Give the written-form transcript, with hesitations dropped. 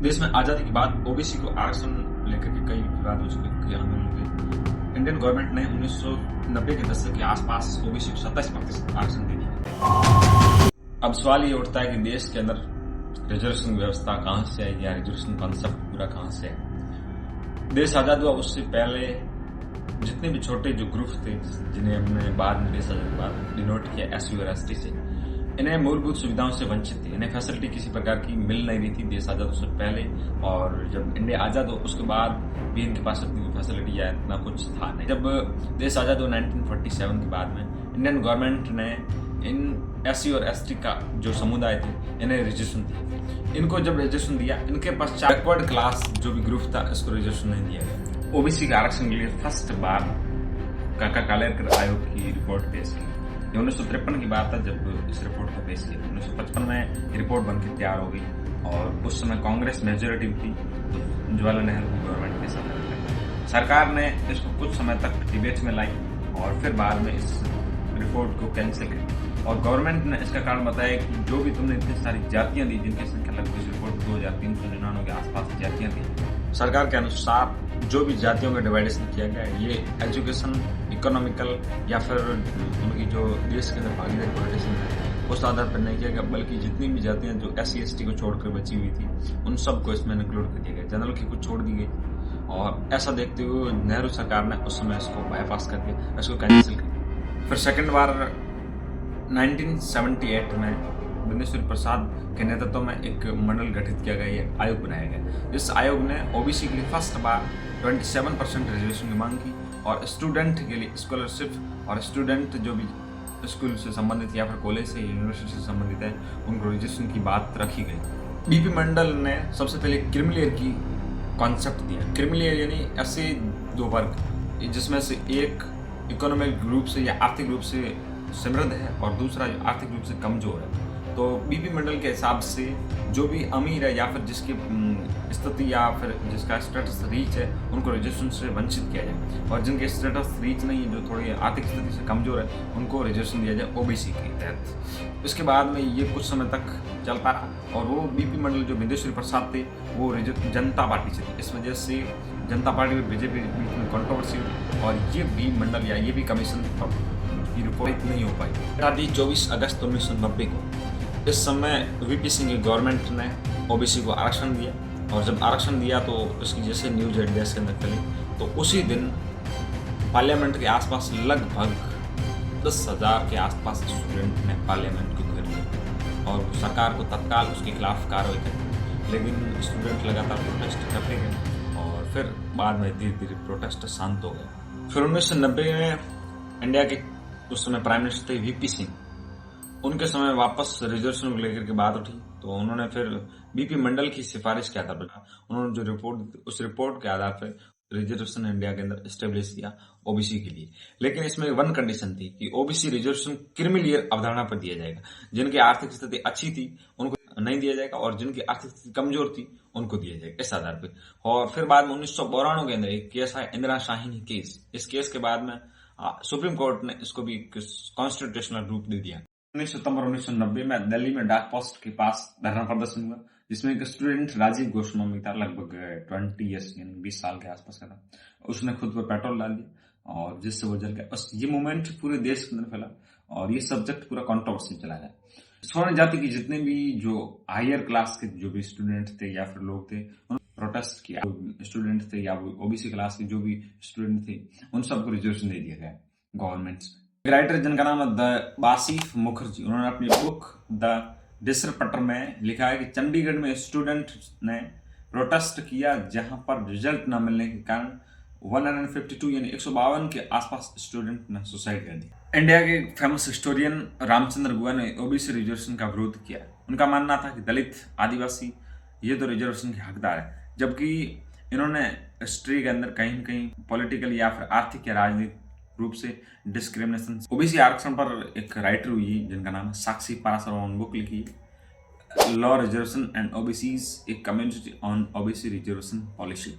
देश में आजादी के बाद ओबीसी को आरक्षण लेकर के कई विवाद हो चुके, कई आंदोलन हुए। इंडियन गवर्नमेंट ने 1990 के दशक के आसपास ओबीसी को 27% आरक्षण दे दिया। अब सवाल ये उठता है कि देश के अंदर रिजर्वेशन व्यवस्था कहां से आई या रिजर्वेशन कॉन्सेप्ट पूरा कहां से है। देश आजाद हुआ उससे पहले जितने भी छोटे जो ग्रुप थे जिन्हें हमने बाद में देश आजाद के बाद डिनोट किया एससी और एसटी से, इन्हें मूलभूत सुविधाओं से वंचित थे। इन्हें फैसिलिटी किसी प्रकार की मिल नहीं रही थी देश आजाद उससे पहले, और जब इंडिया आजाद हो उसके बाद भी इनके पास इतनी फैसिलिटी या इतना कुछ था नहीं। जब देश आजाद हो 1947 के बाद में इंडियन गवर्नमेंट ने इन एससी और एसटी का जो समुदाय थे इन्हें रिजर्वेशन दिया। इनको जब रिजर्वेशन दिया, इनके पास बैकवर्ड क्लास जो भी ग्रुप था इसको रिजर्वेशन नहीं दिया गया। ओबीसी के आरक्षण के लिए फर्स्ट बार काका कालेकर आयोग की रिपोर्ट पेश की। 1953 की बात था जब इस रिपोर्ट को पेश किया। 1955 में रिपोर्ट बनकर तैयार हो गई और उस समय कांग्रेस मेजोरिटी थी, तो जवाहरलाल नेहरू गवर्नमेंट के साथ सरकार ने इसको कुछ समय तक डिबेट में लाई और फिर बाद में इस रिपोर्ट को कैंसिल किया। और गवर्नमेंट ने इसका कारण बताया कि जो भी तुमने इतनी सारी जातियां दी, जिनकी संख्या लगभग इस रिपोर्ट 2399 के आसपास जातियां थी, सरकार के अनुसार जो भी जातियों का डिवाइडेशन किया गया, ये एजुकेशन, इकोनॉमिकल या फिर उनकी जो देश के अंदर भागीदारी पॉलिटिशियन है उस आधार पर नहीं किया गया, बल्कि जितनी भी जातियां जो एससी एसटी को छोड़कर बची हुई थी उन सबको इसमें इंक्लूड कर दिया गया। जनरल की कुछ छोड़ दी गई और ऐसा देखते हुए नेहरू सरकार ने उस समय इसको बाईपास कर दिया, इसको कैंसिल कर दिया। फिर सेकेंड बार 1978 में बिंदेश्वर प्रसाद के नेतृत्व में एक मंडल गठित किया गया, एक आयोग बनाया गया। इस आयोग ने ओबीसी के लिए फर्स्ट बार 27% रिजर्वेशन की मांग की और स्टूडेंट के लिए स्कॉलरशिप और स्टूडेंट जो भी स्कूल से संबंधित या फिर कॉलेज से यूनिवर्सिटी से संबंधित है उनको रिजर्वेशन की बात रखी गई। बीपी मंडल ने सबसे पहले क्रिमिलियर की कॉन्सेप्ट दिया। क्रिमिलियर यानी ऐसे दो वर्ग जिसमें से एक इकोनॉमिक रूप से या आर्थिक रूप से समृद्ध है और दूसरा आर्थिक रूप से कमजोर है। तो बीपी मंडल के हिसाब से जो भी अमीर है या फिर जिसकी स्थिति या फिर जिसका स्टेटस रीच है उनको रिजर्वेशन से वंचित किया जाए, और जिनके स्टेटस रीच नहीं है, जो थोड़ी आर्थिक स्थिति से कमजोर है, उनको रिजर्वेशन दिया जाए ओबीसी के तहत। इसके बाद में ये कुछ समय तक चलता रहा और वो बीपी मंडल जो बिंदेश्वर प्रसाद थे वो जनता पार्टी से थे। इस वजह से जनता पार्टी में बीजेपी बीच में कॉन्ट्रोवर्सी हुई और ये भी मंडल या ये भी कमीशन की रिपोर्ट नहीं हो पाई। 24 अगस्त 1990 को इस समय वीपी सिंह की गवर्नमेंट ने ओबीसी को आरक्षण दिया, और जब आरक्षण दिया तो इसकी जैसे न्यूज देश के अंदर चली तो उसी दिन पार्लियामेंट के आसपास लगभग 10,000 के आसपास स्टूडेंट ने पार्लियामेंट को घेर लिया और सरकार को तत्काल उसके खिलाफ कार्रवाई की। लेकिन स्टूडेंट लगातार प्रोटेस्ट करते गए और फिर बाद में धीरे धीरे प्रोटेस्ट शांत हो गए। फिर 1990 में इंडिया के उस समय प्राइम मिनिस्टर थे वीपी सिंह, उनके समय वापस रिजर्वेशन को लेकर के बात उठी तो उन्होंने फिर बीपी मंडल की सिफारिश के आधार पर उन्होंने जो रिपोर्ट उस रिपोर्ट के आधार पर रिजर्वेशन इंडिया के अंदर स्टेब्लिश किया ओबीसी के लिए। लेकिन इसमें वन कंडीशन थी कि ओबीसी रिजर्वेशन क्रीमिलियर अवधारणा पर दिया जाएगा। जिनकी आर्थिक स्थिति अच्छी थी उनको नहीं दिया जाएगा और जिनकी आर्थिक स्थिति कमजोर थी उनको दिया जाएगा, इस आधार पर। और फिर बाद में 1992 के अंदर एक केस आया, इंदिरा शाहीन केस। इस केस के बाद में सुप्रीम कोर्ट ने इसको भी कॉन्स्टिट्यूशनल रूप दे दिया। 19 सितंबर 1990 में दिल्ली में डाक पोस्ट के पास धरना प्रदर्शन हुआ जिसमें एक स्टूडेंट राजीव गोस्वामी था, लगभग 20 ईयर्स यानी 20 साल के आसपास का था। उसने खुद पर पेट्रोल डाल दिया और जिससे वो जल गया। बस ये मूवमेंट पूरे देश के अंदर फैला और ये सब्जेक्ट पूरा कॉन्ट्रोवर्सी चला गया। स्वर्ण जाति की जितने भी जो हायर क्लास के जो भी स्टूडेंट थे या फिर लोग थे उन्होंने प्रोटेस्ट किया। स्टूडेंट थे या ओबीसी क्लास के जो भी स्टूडेंट थे उन सबको रिजर्वेशन दे दिया गया गवर्नमेंट से। राइटर जिनका नाम है द बासिफ मुखर्जी, उन्होंने अपनी बुक द डिसरप्टर में लिखा है कि चंडीगढ़ में स्टूडेंट ने प्रोटेस्ट किया जहां पर रिजल्ट न मिलने के कारण 152 यानी 152 के आसपास स्टूडेंट ने सुसाइड कर दिया। इंडिया के फेमस हिस्टोरियन रामचंद्र गुहा ने ओबीसी रिजर्वेशन का विरोध किया। उनका मानना था कि दलित, आदिवासी ये तो रिजर्वेशन के हकदार है, जबकि इन्होंने हिस्ट्री के अंदर कहीं न कहीं पॉलिटिकल या फिर आर्थिक या राजनीतिक रूप से डिस्क्रिमिनेशन। ओबीसी आरक्षण पर एक राइटर हुई जिनका नाम है साक्षी पाराशर, उन्होंने बुक लिखी law reservation and OBCs, a community on OBC reservation policy.